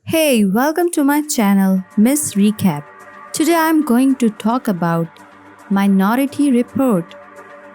Hey, welcome to my channel, Miss Recap. Today I'm going to talk about Minority Report.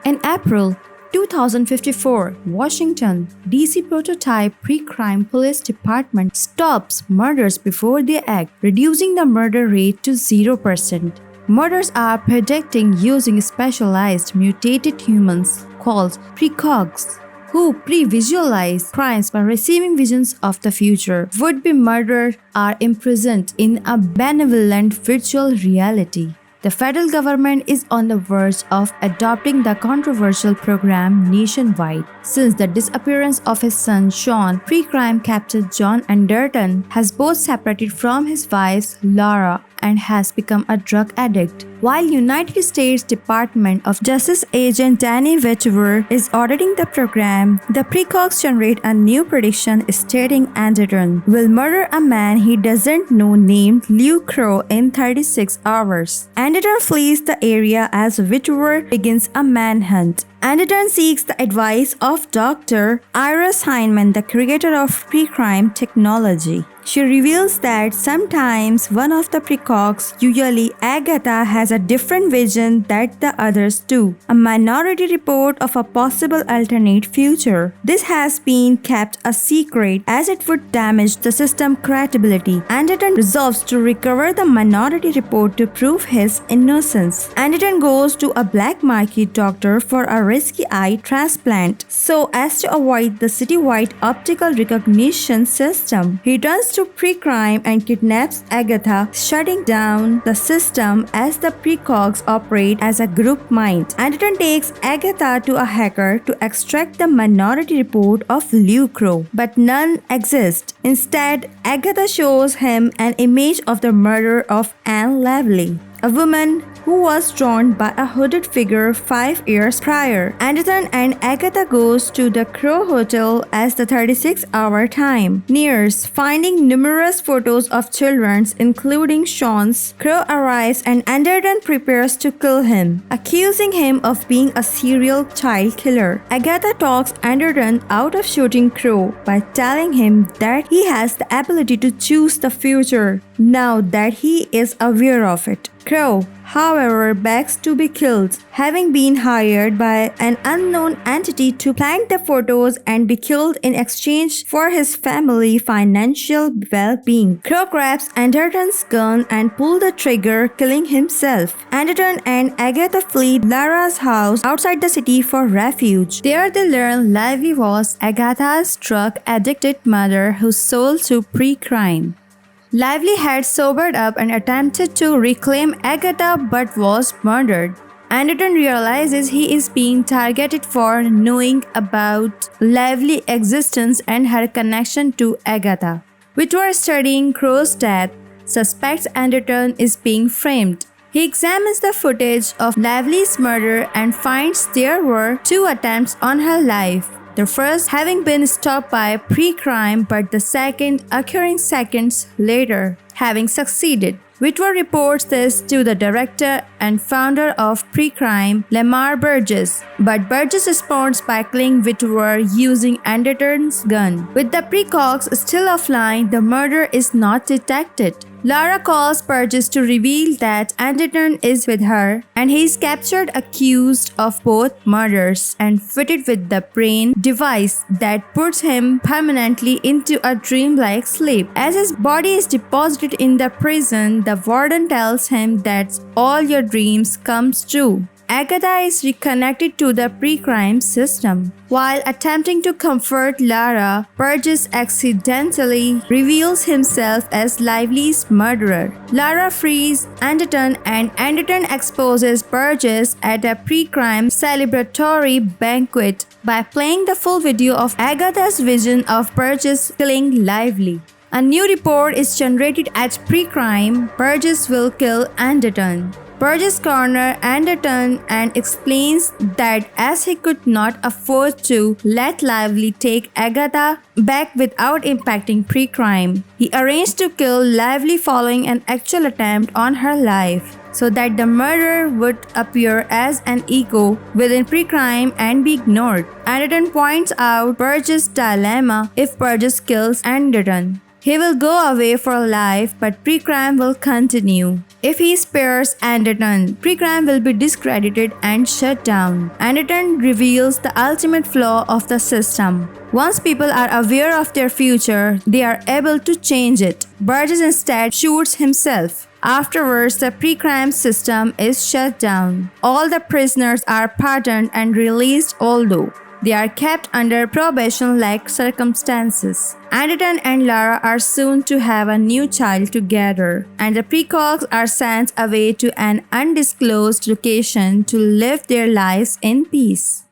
In April 2054, Washington, D.C. prototype pre-crime police department stops murders before they act, reducing the murder rate to 0%. Murders are predicting using specialized mutated humans called precogs, who pre-visualize crimes by receiving visions of the future. Would-be murderers are imprisoned in a benevolent virtual reality. The federal government is on the verge of adopting the controversial program nationwide. Since the disappearance of his son Sean, pre-crime captor John Anderton has both separated from his wife Laura and has become a drug addict. While United States Department of Justice agent Danny Whitwer is auditing the program, the precogs generate a new prediction stating Anderton will murder a man he doesn't know named Lew Crow in 36 hours. Anderton flees the area as Whitwer begins a manhunt. Anderton seeks the advice of Dr. Iris Heineman, the creator of pre-crime technology. She reveals that sometimes one of the precogs, usually Agatha, has a different vision that the others do, a minority report of a possible alternate future. This has been kept a secret as it would damage the system's credibility. Anderton resolves to recover the minority report to prove his innocence. Anderton goes to a black market doctor for a risky eye transplant so as to avoid the citywide optical recognition system. He turns to pre-crime and kidnaps Agatha, shutting down the system as the precogs operate as a group mind. Anderton takes Agatha to a hacker to extract the minority report of Lew Crow, but none exist. Instead, Agatha shows him an image of the murder of Anne Lively, a woman who was drawn by a hooded figure 5 years prior. Anderton and Agatha goes to the Crow Hotel as the 36-hour time nears. Finding numerous photos of children, including Sean's, Crow arrives and Anderton prepares to kill him, accusing him of being a serial child killer. Agatha talks Anderton out of shooting Crow by telling him that he has the ability to choose the future now that he is aware of it. Crow, however, begs to be killed, having been hired by an unknown entity to plant the photos and be killed in exchange for his family's financial well-being. Crow grabs Anderton's gun and pulls the trigger, killing himself. Anderton and Agatha flee Lara's house outside the city for refuge. There they learn Lively was Agatha's drug-addicted mother who sold to pre-crime. Lively had sobered up and attempted to reclaim Agatha but was murdered. Anderton realizes he is being targeted for knowing about Lively's existence and her connection to Agatha. Whitwer, studying Crow's death, suspects Anderton is being framed. He examines the footage of Lively's murder and finds there were 2 attempts on her life. The first having been stopped by pre-crime, but the second occurring seconds later, having succeeded. Whitwer reports this to the director and founder of pre-crime, Lamar Burgess, but Burgess responds by killing Whitwer using Anderton's gun. With the precogs still offline, the murder is not detected. Lara calls Burgess to reveal that Anderton is with her, and he is captured accused of both murders and fitted with the brain device that puts him permanently into a dreamlike sleep. As his body is deposited in the prison, the warden tells him that all your dreams come true. Agatha is reconnected to the pre-crime system. While attempting to comfort Lara, Burgess accidentally reveals himself as Lively's murderer. Lara frees Anderton and Anderton exposes Burgess at a pre-crime celebratory banquet by playing the full video of Agatha's vision of Burgess killing Lively. A new report is generated at pre-crime. Burgess will kill Anderton. Burgess corners Anderton and explains that as he could not afford to let Lively take Agatha back without impacting pre-crime, he arranged to kill Lively following an actual attempt on her life, so that the murder would appear as an ego within pre-crime and be ignored. Anderton points out Burgess' dilemma if Burgess kills Anderton. He will go away for life, but pre-crime will continue. If he spares Anderton, pre-crime will be discredited and shut down. Anderton reveals the ultimate flaw of the system. Once people are aware of their future, they are able to change it. Burgess instead shoots himself. Afterwards, the pre-crime system is shut down. All the prisoners are pardoned and released, although they are kept under probation-like circumstances. Anderton and Lara are soon to have a new child together, and the precogs are sent away to an undisclosed location to live their lives in peace.